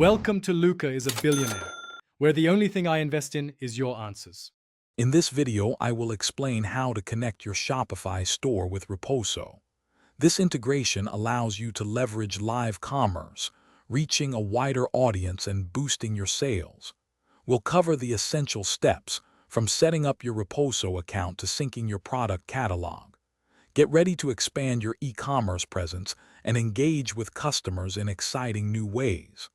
Welcome to Luca is a Billionaire, where the only thing I invest in is your answers. In this video, I will explain how to connect your Shopify store with Roposo. This integration allows you to leverage live commerce, reaching a wider audience and boosting your sales. We'll cover the essential steps, from setting up your Roposo account to syncing your product catalog. Get ready to expand your e-commerce presence and engage with customers in exciting new ways.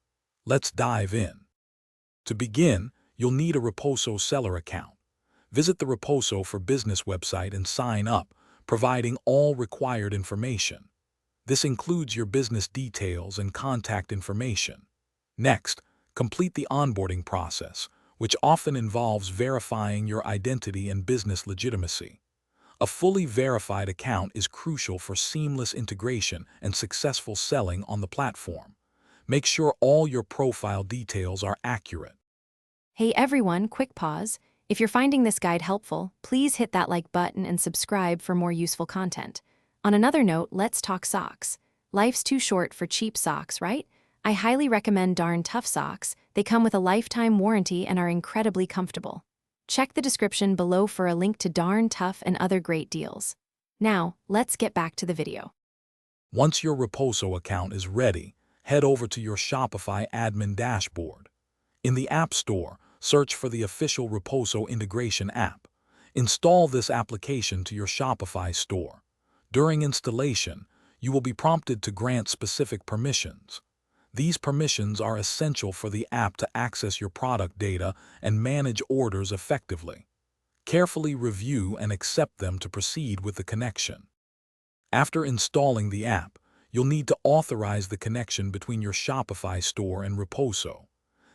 Let's dive in. To begin, you'll need a Roposo seller account. Visit the Roposo for Business website and sign up, providing all required information. This includes your business details and contact information. Next, complete the onboarding process, which often involves verifying your identity and business legitimacy. A fully verified account is crucial for seamless integration and successful selling on the platform. Make sure all your profile details are accurate. Hey everyone, quick pause. If you're finding this guide helpful, please hit that like button and subscribe for more useful content. On another note, let's talk socks. Life's too short for cheap socks, right? I highly recommend Darn Tough socks. They come with a lifetime warranty and are incredibly comfortable. Check the description below for a link to Darn Tough and other great deals. Now, let's get back to the video. Once your Roposo account is ready, head over to your Shopify admin dashboard. In the App Store, search for the official Roposo integration app. Install this application to your Shopify store. During installation, you will be prompted to grant specific permissions. These permissions are essential for the app to access your product data and manage orders effectively. Carefully review and accept them to proceed with the connection. After installing the app, you'll need to authorize the connection between your Shopify store and Roposo.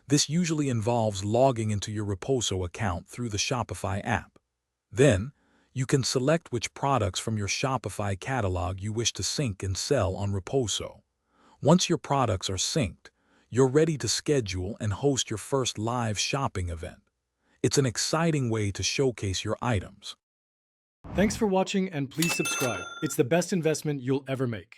This usually involves logging into your Roposo account through the Shopify app. Then, you can select which products from your Shopify catalog you wish to sync and sell on Roposo. Once your products are synced, you're ready to schedule and host your first live shopping event. It's an exciting way to showcase your items. Thanks for watching and please subscribe. It's the best investment you'll ever make.